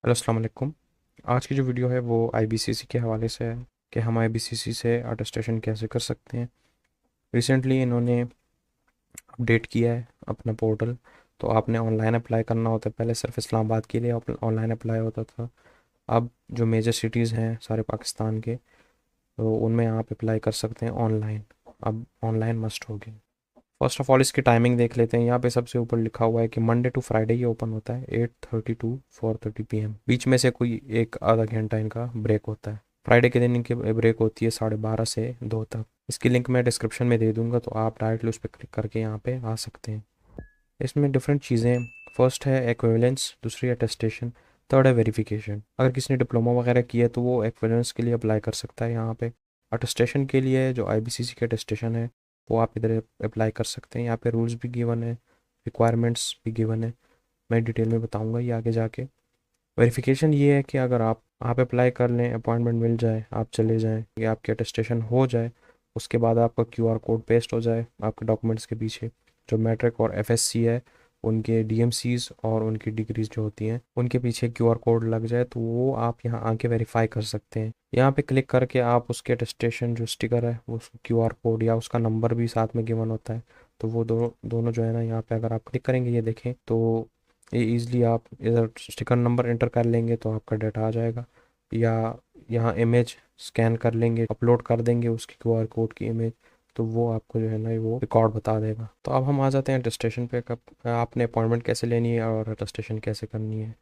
Hello अस्सलाम वालेकुम। आज की जो वीडियो है वो आईबीसीसी के हवाले से है कि हम आईबीसीसी से अटेस्टेशन कैसे कर सकते हैं। रिसेंटली इन्होंने अपडेट किया है अपना पोर्टल। तो आपने ऑनलाइन अप्लाई करना होता है, पहले सिर्फ इस्लामाबाद के लिए ऑनलाइन अप्लाई होता था। अब जो मेजर सिटीज़ हैं सारे पाकिस्तान के, तो उनमें आप अप्लाई कर सकते हैं ऑनलाइन। अब ऑनलाइन मस्ट होगी। फर्स्ट ऑफ ऑल इसकी टाइमिंग देख लेते हैं। यहाँ पे सबसे ऊपर लिखा हुआ है कि मंडे टू फ्राइडे ये ओपन होता है 8:30 टू 4:30 PM। बीच में से कोई एक आधा घंटा इनका ब्रेक होता है। फ्राइडे के दिन इनकी ब्रेक होती है 12:30 से 2 तक। इसकी लिंक मैं डिस्क्रिप्शन में दे दूंगा, तो आप डायरेक्टली उस पर क्लिक करके यहाँ पे आ सकते हैं। इसमें डिफरेंट चीज़ें, फर्स्ट है एक्विवेलेंस, दूसरी अटेस्टेशन, थर्ड है वेरिफिकेशन। अगर किसी ने डिप्लोमा वगैरह किया है तो वो एक्विवेलेंस के लिए अप्लाई कर सकता है यहाँ पे। अटेस्टेशन के लिए जो आईबीसीसी की अटेस्टेशन है वो आप इधर अप्लाई कर सकते हैं। यहाँ पे रूल्स भी गिवन है, रिक्वायरमेंट्स भी गिवन है। मैं डिटेल में बताऊँगा ये आगे जाके। वेरिफिकेशन ये है कि अगर आप अप्लाई कर लें, अपॉइंटमेंट मिल जाए, आप चले जाएँ, ये आपकी अटेस्टेशन हो जाए, उसके बाद आपका क्यूआर कोड पेस्ट हो जाए आपके डॉक्यूमेंट्स के पीछे। जो मैट्रिक और एफएससी है उनके डीएमसीज और उनकी डिग्रीज जो होती हैं उनके पीछे क्यूआर कोड लग जाए, तो वो आप यहाँ आके वेरीफाई कर सकते हैं। यहाँ पे क्लिक करके आप उसके अटेस्टेशन जो स्टिकर है वो क्यूआर कोड या उसका नंबर भी साथ में गिवन होता है, तो वो दोनों जो है ना, यहाँ पे अगर आप क्लिक करेंगे ये देखें तो ये ईज़िली आप इधर स्टिकर नंबर एंटर कर लेंगे तो आपका डाटा आ जाएगा। या यहाँ इमेज स्कैन कर लेंगे, अपलोड कर देंगे उसकी क्यूआर कोड की इमेज, तो वो आपको जो है ना वो रिकॉर्ड बता देगा। तो अब हम आ जाते हैं अटेस्टेशन पे। कब आपने अपॉइंटमेंट कैसे लेनी है और अटेस्टेशन कैसे करनी है।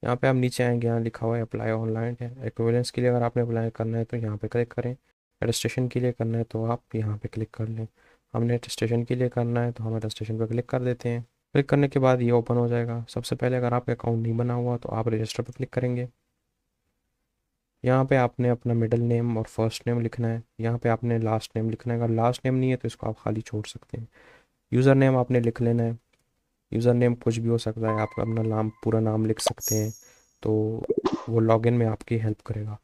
यहाँ पे आप नीचे आएंगे, यहाँ लिखा हुआ है अप्लाई ऑनलाइन है। एक्विवेलेंस के लिए अगर आपने अप्लाई करना है तो यहाँ पे क्लिक करें। अटेस्टेशन के लिए करना है तो आप यहाँ पे क्लिक कर लें। हमने अटेस्टेशन के लिए करना है तो हम अटेस्टेशन पे क्लिक कर देते हैं। क्लिक करने के बाद ये ओपन हो जाएगा। सबसे पहले अगर आपका अकाउंट नहीं बना हुआ तो आप रजिस्टर पर क्लिक करेंगे। यहाँ पे आपने अपना मिडिल नेम और फर्स्ट नेम लिखना है। यहाँ पे आपने लास्ट नेम लिखना है। अगर लास्ट नेम नहीं है तो इसको आप खाली छोड़ सकते हैं। यूज़र नेम आपने लिख लेना है। यूज़र नेम कुछ भी हो सकता है, आप अपना नाम, पूरा नाम लिख सकते हैं, तो वो लॉगिन में आपकी हेल्प करेगा।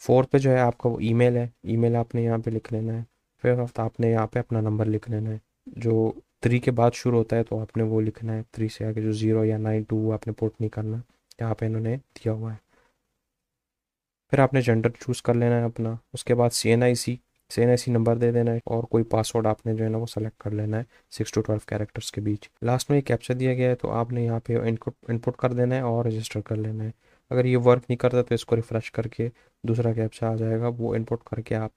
फोर्थ पे जो है आपका वो ईमेल है, ईमेल आपने यहाँ पे लिख लेना है। फिर आपने यहाँ पे अपना नंबर लिख लेना है जो 3 के बाद शुरू होता है, तो आपने वो लिखना है। 3 से आगे जो 0 या 9 2 आपने पुट नहीं करना, यहाँ पे इन्होंने दिया हुआ है। फिर आपने जेंडर चूज़ कर लेना है अपना। उसके बाद सी एन आई सी नंबर दे देना है और कोई पासवर्ड आपने जो है ना वो सेलेक्ट कर लेना है 6 to 12 कैरेक्टर्स के बीच। लास्ट में एक कैप्चा दिया गया है तो आपने यहाँ पे इनपुट इनपुट कर देना है और रजिस्टर कर लेना है। अगर ये वर्क नहीं करता तो इसको रिफ्रेश करके दूसरा कैप्चा आ जाएगा, वो इनपुट करके आप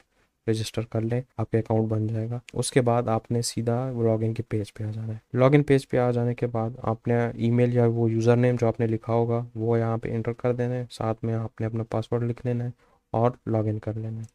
रजिस्टर कर लें, आपका अकाउंट बन जाएगा। उसके बाद आपने सीधा लॉगिन के पेज पे आ जाना है। लॉगिन पेज पे आ जाने के बाद आपने ईमेल या वो यूज़र नेम जो आपने लिखा होगा वो यहाँ पे एंटर कर देना है, साथ में आपने अपना पासवर्ड लिख लेना है और लॉगिन कर लेना है।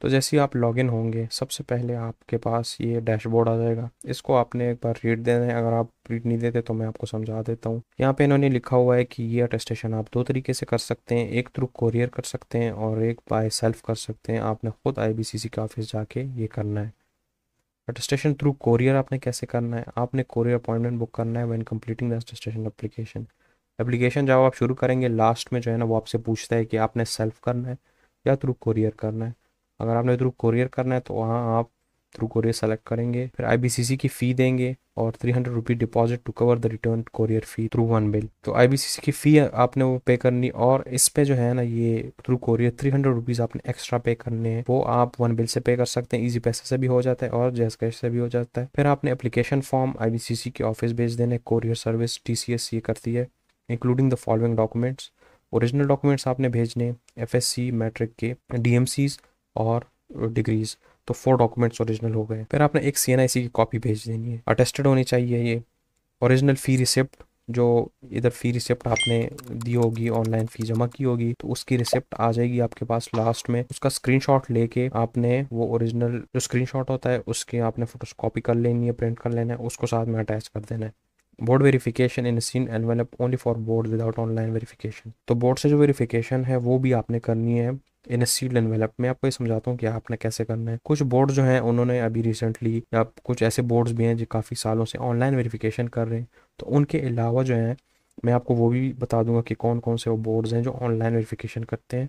तो जैसे ही आप लॉगिन होंगे सबसे पहले आपके पास ये डैशबोर्ड आ जाएगा। इसको आपने एक बार रीड देना है। अगर आप रीड नहीं देते तो मैं आपको समझा देता हूँ। यहाँ पे इन्होंने लिखा हुआ है कि ये अटेस्टेशन आप 2 तरीके से कर सकते हैं, एक थ्रू कोरियर कर सकते हैं और एक बाय सेल्फ कर सकते हैं। आपने खुद आईबीसीसी के ऑफिस जाके ये करना है। अटेस्टेशन थ्रू कोरियर आपने कैसे करना है, आपने कोरियर अपॉइंटमेंट बुक करना है when completing the attestation application. Application जब आप शुरू करेंगे लास्ट में जो है ना वो आपसे पूछता है कि आपने सेल्फ करना है या थ्रू कोरियर करना है। अगर आपने थ्रू कोरियर करना है तो वहाँ आप थ्रू कोरियर सेलेक्ट करेंगे, फिर आईबीसीसी की फ़ी देंगे और ₹300 deposit to cover the return courier fee through one bill. तो आईबीसीसी की फ़ी आपने वो पे करनी, और इस पे जो है ना ये थ्रू कोरियर ₹300 आपने एक्स्ट्रा पे करने हैं, वो आप वन बिल से पे कर सकते हैं। ईजी पैसे से भी हो जाता है और जैस कैश से भी हो जाता है। फिर आपने एप्लीकेशन फॉर्म आईबीसीसी के ऑफिस भेज देने। कोरियर सर्विस टीसीएस ये करती है, including the following documents. Original documents आपने भेजने, एफएससी, मैट्रिक के डीएमसीज और डिग्रीज। तो 4 डॉक्यूमेंट्स ओरिजिनल हो गए। फिर आपने एक सीएनआईसी की कॉपी भेज देनी है, अटेस्टेड होनी चाहिए ये। ओरिजिनल फ़ी रिसिप्ट, जो इधर फ़ी रिसिप्ट आपने दी होगी, ऑनलाइन फ़ी जमा की होगी, तो उसकी रिसिप्ट आ जाएगी आपके पास लास्ट में। उसका स्क्रीनशॉट लेके आपने वो ओरिजिनल जो स्क्रीनशॉट होता है उसकी आपने फोटोकॉपी कर लेनी है, प्रिंट कर लेना है, उसको साथ में अटैच कर देना है। बोर्ड वेरिफिकेशन इन सीन envelope only for board without online verification. तो बोर्ड से जो वेरिफिकेशन है वो भी आपने करनी है इन सील्ड एनवेलप। मैं आपको ये समझाता हूँ कि आपने कैसे करना है। कुछ बोर्ड जो हैं उन्होंने अभी रिसेंटली, या कुछ ऐसे बोर्ड्स भी हैं जो काफ़ी सालों से ऑनलाइन वेरिफिकेशन कर रहे हैं, तो उनके अलावा जो है मैं आपको वो भी बता दूंगा कि कौन कौन से वो बोर्ड्स हैं जो ऑनलाइन वेरिफिकेशन करते हैं।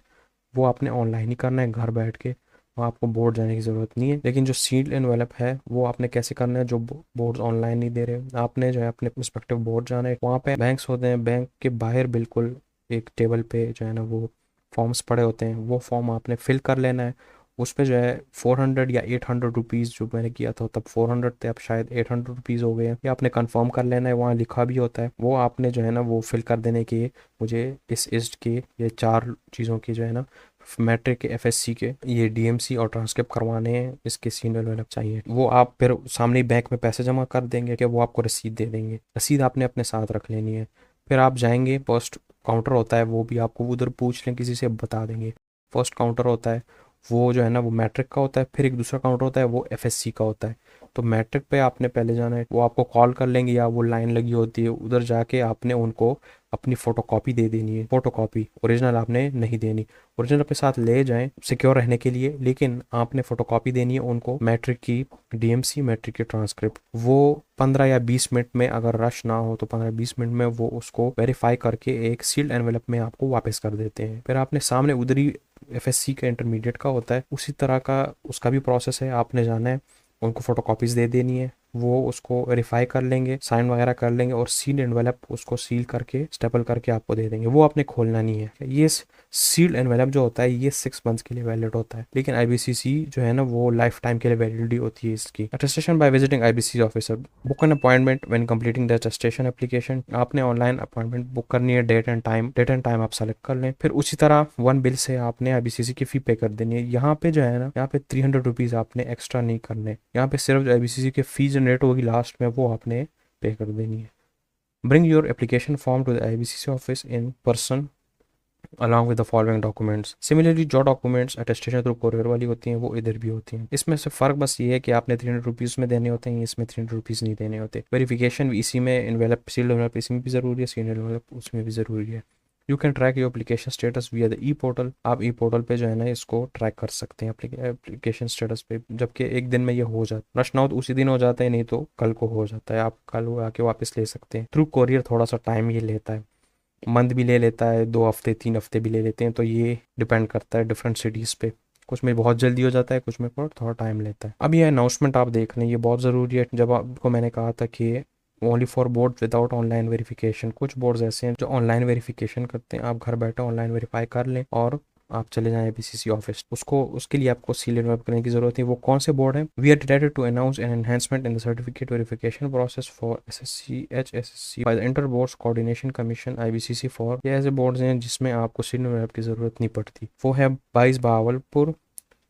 वो आपने ऑनलाइन ही करना है घर बैठ के, वहाँ आपको बोर्ड जाने की ज़रूरत नहीं है। लेकिन जो सील्ड एनवेलप है वो आपने कैसे करना है, जो बोर्ड ऑनलाइन नहीं दे रहे, आपने जो है अपने रिस्पेक्टिव बोर्ड जाना है। वहाँ पे बैंक्स होते हैं, बैंक के बाहर बिल्कुल एक टेबल पे जो है ना वो फॉर्म्स पड़े होते हैं, वो फॉर्म आपने फिल कर लेना है। उस पे जो है 400 या 800 रुपीज़, जो मैंने किया था तब 400 थे, अब शायद 800 रुपीज़ हो गए हैं, ये आपने कंफर्म कर लेना है। वहाँ लिखा भी होता है, वो आपने जो है ना वो फिल कर देने के, मुझे इस के ये 4 चीज़ों की जो है ना, मैट्रिक के, एफएससी के, ये डीएमसी और ट्रांसक्रिप्ट करवाने हैं, इसके सीनियर वाले चाहिए। वो आप फिर सामने बैंक में पैसे जमा कर देंगे कि वो आपको रसीद दे देंगे, रसीद आपने अपने साथ रख लेनी है। फिर आप जाएंगे, पोस्ट काउंटर होता है, वो भी आपको उधर पूछ लें, किसी से बता देंगे। फर्स्ट काउंटर होता है वो जो है ना वो मैट्रिक का होता है, फिर एक दूसरा काउंटर होता है वो एफएससी का होता है। तो मैट्रिक पे आपने पहले जाना है, वो आपको कॉल कर लेंगे या वो लाइन लगी होती है, उधर जाके आपने उनको अपनी फ़ोटोकॉपी दे देनी है। फ़ोटोकॉपी, ओरिजिनल आपने नहीं देनी। ओरिजिनल अपने साथ ले जाएं सिक्योर रहने के लिए, लेकिन आपने फ़ोटोकॉपी देनी है उनको मैट्रिक की, डीएमसी मैट्रिक की ट्रांसक्रिप्ट। वो 15 या 20 मिनट में, अगर रश ना हो तो 15-20 मिनट में वो उसको वेरीफाई करके एक सील्ड एनवेलप में आपको वापस कर देते हैं। फिर आपने सामने उधर ही एफएससी का इंटरमीडिएट का होता है, उसी तरह का उसका भी प्रोसेस है। आपने जाना है, उनको फ़ोटोकॉपीज़ दे देनी है, वो उसको वेरीफाई कर लेंगे, साइन वगैरह कर लेंगे, और सील एनवेलप उसको सील करके स्टेपल करके आपको दे देंगे। वो आपने खोलना नहीं है। ये सील्ड एनवेलप जो होता है ये 6 मंथ्स के लिए वैलिड होता है, लेकिन आईबीसीसी जो है ना वो लाइफ टाइम के लिए वैलिडिटी होती है इसकी। Attestation by visiting IBCC officer, book an appointment when completing the attestation application. आपने ऑनलाइन अपॉइंटमेंट बुक करनी है, डेट एंड टाइम आप सेलेक्ट कर लें। फिर उसी तरह वन बिल से आपने आईबीसीसी की फ़ी पे कर देनी है। यहाँ पे जो है ना, यहाँ पे 300 रुपीज़ आपने एक्स्ट्रा नहीं करने, यहाँ पे सिर्फ जो आईबीसीसी की फ़ी जनरेट होगी लास्ट में वो आपने पे कर देनी है। Bring your application form to the IBCC office in person along with the following documents. Similarly, जो डॉक्यूमेंट्स अटेस्टेशन थ्रू कोरियर वाली होती हैं वो इधर भी होती हैं। इसमें से फ़र्क बस ये है कि आपने 300 रुपीज़ में देने होते हैं, इसमें 300 रुपीज़ नहीं देने होते। वेरिफिकेशन इसी में, एनवेलप, सील्ड एनवेलप इसमें भी ज़रूरी है, सीनियर एनवेलप उसमें भी ज़रूरी है। You can track your application status विया द ई पोर्टल। आप ई पोर्टल पे जो है ना इसको ट्रैक कर सकते हैं एप्लीकेशन स्टेटस पे, जबकि एक दिन में ये हो जाता है। रश ना हो तो उसी दिन हो जाता है, नहीं तो कल को हो जाता है, आप कल आके वापस ले सकते हैं। थ्रू कोरियर थोड़ा सा टाइम ये लेता है, मंथ भी ले लेता है, 2 हफ्ते 3 हफ्ते भी ले लेते हैं, तो ये डिपेंड करता है डिफरेंट सिटीज़ पे। कुछ में बहुत जल्दी हो जाता है, कुछ में पर थोड़ा टाइम लेता है। अब ये अनाउंसमेंट आप देख लें, ये बहुत ज़रूरी है। जब आपको मैंने कहा था कि only for board without online verification, कुछ बोर्ड्स ऐसे हैं जो ऑनलाइन वेरिफिकेशन करते हैं, आप घर बैठे ऑनलाइन वेरीफाई कर लें और आप चले जाएं बीसीसी ऑफिस। उसको उसके लिए आपको सील एनवेलप करने की जरूरत है। वो कौन से बोर्ड है? We are delighted to announce an enhancement in the certificate verification process for SSC HSSC by the inter boards coordination commission IBCC for. ये ऐसे बोर्ड्स हैं जिसमें आपको सील एनवेलप की जरूरत नहीं पड़ती। वो है 22 बहावलपुर,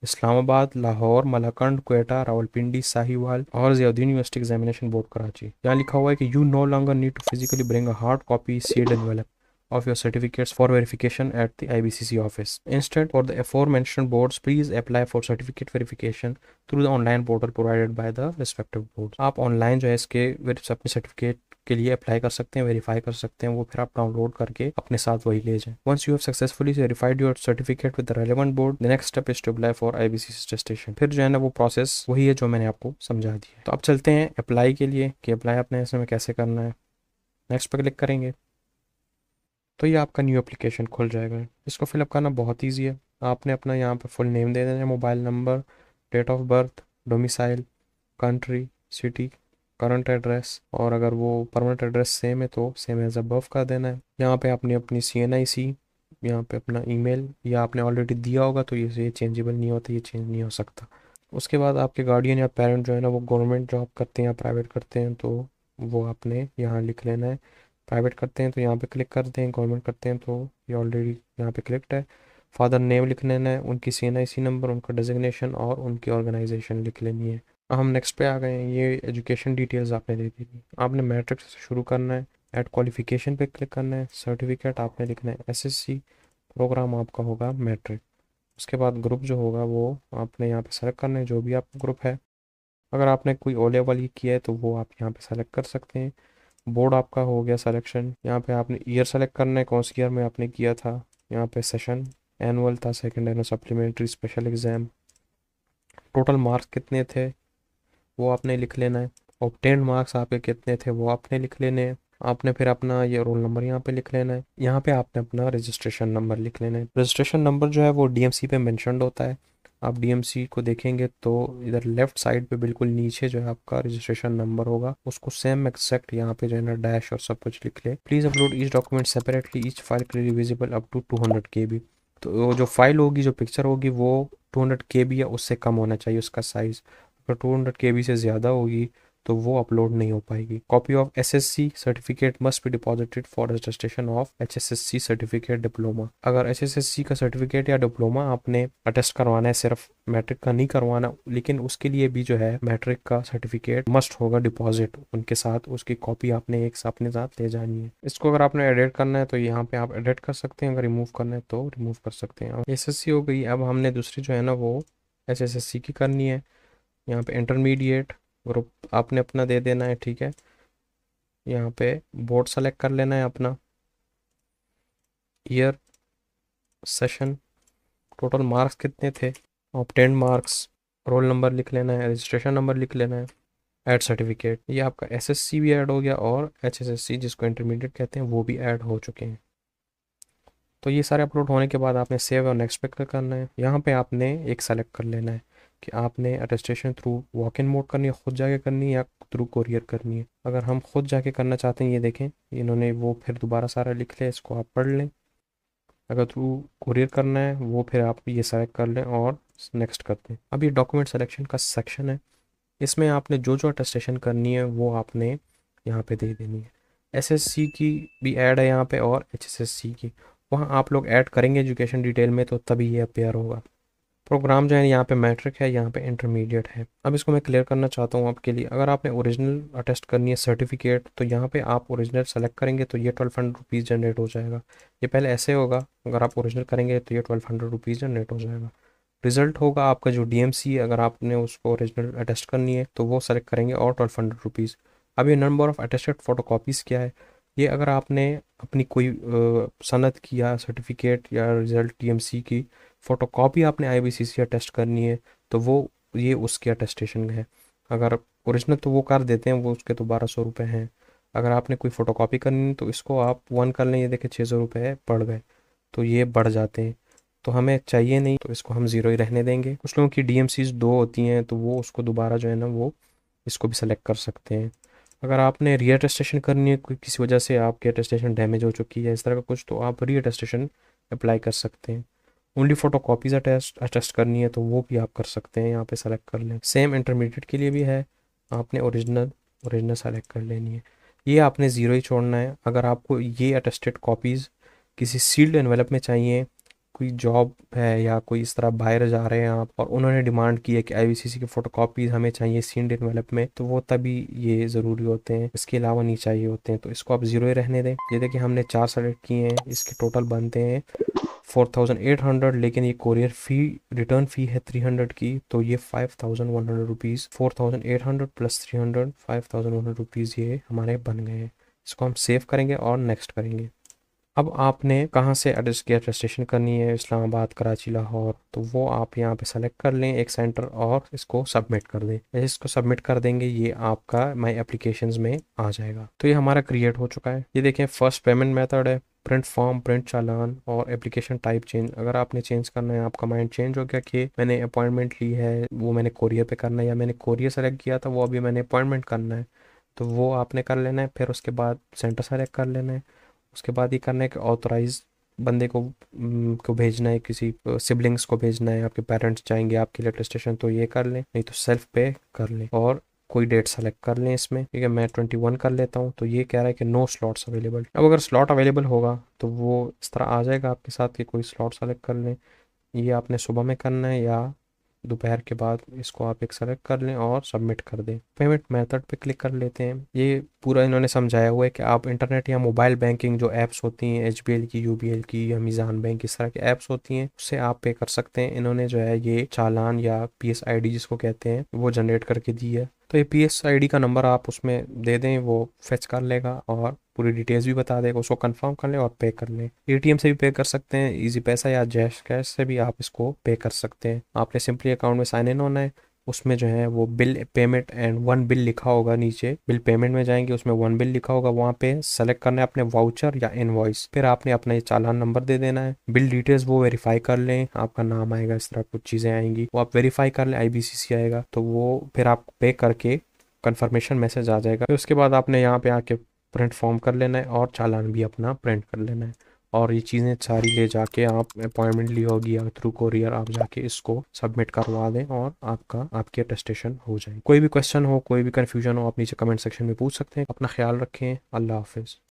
इस्लामाबाद, लाहौर, मलाकंड, क्वेटा, रावलपिंडी, साहिवाल और Ziauddin university examination board Karachi. यहाँ लिखा हुआ है कि you no longer need to physically bring a hard copy sealed envelope of your certificates for verification at the IBCC office. Instead, for the aforementioned boards, please apply for certificate verification through the online portal provided by the respective boards. आप online जो है इसके अपने certificate के लिए apply कर सकते हैं, वेरीफाई कर सकते हैं, वो फिर आप डाउनलोड करके अपने साथ वही ले जाएं। Once you have successfully verified your certificate with the relevant board, the next step is to apply for IBCC attestation. फिर जो है ना वो प्रोसेस वही है जो मैंने आपको समझा दी है। तो अब चलते हैं अप्लाई के लिए कि अप्लाई अपने इसमें कैसे करना है। नेक्स्ट पर क्लिक करेंगे तो ये आपका न्यू एप्लीकेशन खुल जाएगा। इसको फिलअप करना बहुत ईजी है। आपने अपना यहाँ पर फुल नेम दे देना है, mobile number, date of birth, domicile, country, city, current address, और अगर वो परमानेंट एड्रेस सेम है तो सेम एज अबव कर देना है। यहाँ पे आपने अपनी CNIC, यहाँ पे अपना ईमेल, या आपने ऑलरेडी दिया होगा तो ये चेंजेबल नहीं होता, ये चेंज नहीं हो सकता। उसके बाद आपके गार्डियन या पेरेंट जो है ना वो गवर्नमेंट जॉब करते हैं या प्राइवेट करते हैं, तो वो आपने यहाँ लिख लेना है। प्राइवेट करते हैं तो यहाँ पे क्लिक करते हैं, गवर्नमेंट करते हैं तो ये ऑलरेडी यहाँ पे क्लिक्ड है। फादर नेम लिख लेना है, उनकी CNIC नंबर, उनका डेजिग्नेशन और उनकी ऑर्गेनाइजेशन लिख लेनी है। हम नेक्स्ट पे आ गए हैं। ये एजुकेशन डिटेल्स आपने दे दी थी। आपने मैट्रिक से शुरू करना है, ऐड क्वालिफिकेशन पे क्लिक करना है, सर्टिफिकेट आपने लिखना है SSC, प्रोग्राम आपका होगा मैट्रिक। उसके बाद ग्रुप जो होगा वो आपने यहाँ पे सेलेक्ट करना है, जो भी आपका ग्रुप है। अगर आपने कोई O लेवल ही किया है तो वो आप यहाँ पे सेलेक्ट कर सकते हैं। बोर्ड आपका हो गया सिलेक्शन। यहाँ पे आपने ईयर सेलेक्ट करना है, कौन सी ईयर में आपने किया था। यहाँ पे सेशन एनुअल था, second annual, supplementary, special exam, total marks कितने थे वो आपने लिख लेना है। ऑब्टेन्ड मार्क्स आपके कितने थे वो आपने लिख लेने हैं। आपने फिर अपना ये रोल नंबर यहाँ पे लिख लेना है। यहाँ पे आपने अपना रजिस्ट्रेशन नंबर लिख लेना है। रजिस्ट्रेशन नंबर जो है वो DMC पे मेंशन्ड होता है, आप डीएमसी को देखेंगे तो इधर लेफ्ट साइड पे बिल्कुल नीचे जो है आपका रजिस्ट्रेशन नंबर होगा, उसको सेम एक्सेक्ट यहाँ पे जो है ना डैश और सब कुछ लिख ले। Please upload each document separately, each file clearly visible up to 200 KB। तो वो जो फाइल होगी, जो पिक्चर होगी, वो 200 KB या उससे कम होना चाहिए उसका साइज। अगर 200 KB से ज़्यादा होगी तो वो अपलोड नहीं हो पाएगी। Copy of SSC certificate must be deposited for attestation of HSSC certificate diploma. अगर एचएसएससी का सर्टिफिकेट या डिप्लोमा आपने अटेस्ट करवाना है, सिर्फ मैट्रिक का नहीं करवाना, लेकिन उसके लिए भी जो है मैट्रिक का सर्टिफिकेट मस्ट होगा डिपॉजिट उनके साथ, उसकी कॉपी आपने एक अपने साथ ले जानी है। इसको अगर आपने एडिट करना है तो यहाँ पे आप एडिट कर सकते हैं, अगर रिमूव करना है तो रिमूव कर सकते हैं। एसएससी हो गई। अब हमने दूसरी जो है ना वो एचएसएससी की करनी है। यहाँ पे इंटरमीडिएट ग्रुप आपने अपना दे देना है, ठीक है। यहाँ पे बोर्ड सेलेक्ट कर लेना है अपना, ईयर, सेशन, टोटल मार्क्स कितने थे, ऑब्टेन्ड मार्क्स, रोल नंबर लिख लेना है, रजिस्ट्रेशन नंबर लिख लेना है, ऐड सर्टिफिकेट। ये आपका एसएससी भी ऐड हो गया और एचएसएससी जिसको इंटरमीडिएट कहते हैं वो भी ऐड हो चुके हैं। तो ये सारे अपलोड होने के बाद आपने सेव और नेक्स्ट पे क्लिक करना है। यहाँ पे आपने एक सेलेक्ट कर लेना है कि आपने attestation through walk in mode करनी है, खुद जाके करनी है, या थ्रू कोरियर करनी है। अगर हम खुद जाके करना चाहते हैं, ये देखें इन्होंने वो फिर दोबारा सारा लिख लिया, इसको आप पढ़ लें। अगर थ्रू कुरियर करना है वो फिर आप ये सेलेक्ट कर लें और नेक्स्ट करते हैं। अब ये डॉक्यूमेंट सिलेक्शन का सेक्शन है, इसमें आपने जो जो अटेस्टेशन करनी है वो आपने यहाँ पे दे देनी है। एसएससी की भी ऐड है यहाँ पे और एचएसएससी की, वहाँ आप लोग ऐड करेंगे एजुकेशन डिटेल में तो तभी ये अपेयर होगा। प्रोग्राम जो है यहाँ पे मैट्रिक है, यहाँ पे इंटरमीडिएट है। अब इसको मैं क्लियर करना चाहता हूँ आपके लिए। अगर आपने ओरिजिनल अटेस्ट करनी है सर्टिफिकेट तो यहाँ पे आप ओरिजिनल सेलेक्ट करेंगे तो ये 1200 रुपीज़ जनरेट हो जाएगा। ये पहले ऐसे होगा, अगर आप ओरिजिनल करेंगे तो ये 1200 रुपीज़ जनरेट हो जाएगा। रिजल्ट होगा आपका जो डीएमसी है, अगर आपने उसको ओरिजिनल अटेस्ट करनी है तो वो सेलेक्ट करेंगे और 1200 रुपीज़। अब ये नंबर ऑफ अटेस्टेड फोटोकॉपीज़ क्या है, ये अगर आपने अपनी कोई सनद की या सर्टिफिकेट या रिजल्ट डीएमसी की फ़ोटोकॉपी आपने आईबीसीसी अटेस्ट करनी है तो वो ये उसकी अटेस्टेशन है। अगर ओरिजिनल तो वो कर देते हैं, वो उसके तो 1200 रुपये हैं। अगर आपने कोई फ़ोटोकॉपी करनी है तो इसको आप 1 कर लें, ये देखिए 600 रुपये बढ़ गए, तो ये बढ़ जाते हैं। तो हमें चाहिए नहीं तो इसको हम ज़ीरो ही रहने देंगे। कुछ लोगों की डीएमसीज 2 होती हैं तो वो उसको दोबारा जो है ना वो इसको भी सेलेक्ट कर सकते हैं। अगर आपने री अटेस्टेशन करनी है, कोई किसी वजह से आपकी अटेस्टेशन डैमेज हो चुकी है इस तरह का कुछ, तो आप री अटेस्टेशन अप्लाई कर सकते हैं। ओनली फोटो कॉपीज़ अटेस्ट करनी है तो वो भी आप कर सकते हैं, यहाँ पे सेलेक्ट कर लें। सेम इंटरमीडिएट के लिए भी है, आपने ओरिजिनल सेलेक्ट कर लेनी है। ये आपने ज़ीरो ही छोड़ना है। अगर आपको ये अटेस्टेड कॉपीज़ किसी सील्ड एनवेलप में चाहिए, कोई जॉब है या कोई इस तरह बाहर जा रहे हैं आप और उन्होंने डिमांड की है कि आईबीसीसी की फ़ोटोकॉपीज़ हमें चाहिए सील्ड एनवेलप में, तो वो तभी ये ज़रूरी होते हैं, इसके अलावा नहीं चाहिए होते हैं। तो इसको आप ज़ीरो ही रहने दें। ये देखिए हमने 4 सेलेक्ट किए हैं, इसके टोटल बनते हैं 4800, लेकिन ये कोरियर फ़ी रिटर्न फ़ी है 300 की, तो ये 5100 रुपीज़, 4800 प्लस 300 5100 रुपीज़ ये हमारे बन गए हैं। इसको हम सेव करेंगे और नेक्स्ट करेंगे। अब आपने कहाँ से एड्रेस की रजिस्ट्रेशन करनी है, इस्लामाबाद, कराची, लाहौर, तो वो आप यहाँ पे सेलेक्ट कर लें एक सेंटर और इसको सबमिट कर दें। जैसे इसको सबमिट कर देंगे ये आपका माई एप्लीकेशंस में आ जाएगा। तो ये हमारा क्रिएट हो चुका है। ये देखें फर्स्ट पेमेंट मेथड है, प्रिंट फॉर्म, प्रिंट चालान और एप्लीकेशन टाइप चेंज। अगर आपने चेंज करना है, आपका माइंड चेंज हो गया कि मैंने अपॉइंटमेंट ली है, वो मैंने कोरियर पे करना है, या मैंने कोरियर सेलेक्ट किया था वो अभी मैंने अपॉइंटमेंट करना है, तो वो आपने कर लेना है। फिर उसके बाद सेंटर सेलेक्ट कर लेना है। उसके बाद ये करना है कि ऑथराइज बंदे को भेजना है, किसी सिबलिंग्स को भेजना है, आपके पेरेंट्स जाएंगे आपके लिए अटेस्टेशन तो ये कर लें, नहीं तो सेल्फ पे कर लें और कोई डेट सेलेक्ट कर लें इसमें। ठीक है, मैं 21 कर लेता हूँ। तो ये कह रहा है कि नो स्लॉट्स अवेलेबल। अब अगर स्लॉट अवेलेबल होगा तो वो इस तरह आ जाएगा आपके साथ कि कोई स्लॉट सेलेक्ट कर लें। ये आपने सुबह में करना है या दोपहर के बाद, इसको आप एक सेलेक्ट कर लें और सबमिट कर दें। पेमेंट मेथड पे क्लिक कर लेते हैं। ये पूरा इन्होंने समझाया हुआ है कि आप इंटरनेट या मोबाइल बैंकिंग जो ऐप्स होती हैं, एचबीएल की, यूबीएल की या मीज़ान बैंक, इस तरह की ऐप्स होती हैं, उससे आप पे कर सकते हैं। इन्होंने जो है ये चालान या पीएसआईडी जिसको कहते हैं वो जनरेट करके दी है। तो ये पीएसआईडी का नंबर आप उसमें दे दें, वो फेच कर लेगा और पूरी डिटेल्स भी बता देगा। उसको कंफर्म कर लें और पे कर लें। एटीएम से भी पे कर सकते हैं, इजी पैसा या जैश कैश से भी आप इसको पे कर सकते हैं। आपने सिंपली अकाउंट में साइन इन होना है, उसमें जो है वो bill payment and one bill लिखा होगा नीचे। बिल पेमेंट में जाएंगे, उसमें वन बिल लिखा होगा, वहाँ पे सेलेक्ट करना है अपने वाउचर या इनवॉइस। फिर आपने अपना ये चालान नंबर दे देना है। बिल डिटेल्स वो वेरीफाई कर लें, आपका नाम आएगा, इस तरह कुछ चीज़ें आएंगी, वो आप वेरीफाई कर लें, आईबीसीसी आएगा, तो वो फिर आप पे करके कंफर्मेशन मैसेज आ जाएगा। फिर उसके बाद आपने यहाँ पे आके प्रिंट फॉर्म कर लेना है और चालान भी अपना प्रिंट कर लेना है। और ये चीज़ें सारी ले जाके आप अपॉइंटमेंट ली होगी या थ्रू कोरियर आप जाके इसको सबमिट करवा दें और आपकी अटेस्टेशन हो जाए। कोई भी क्वेश्चन हो, कोई भी कन्फ्यूजन हो, आप नीचे कमेंट सेक्शन में पूछ सकते हैं। अपना ख्याल रखें। अल्लाह हाफिज़।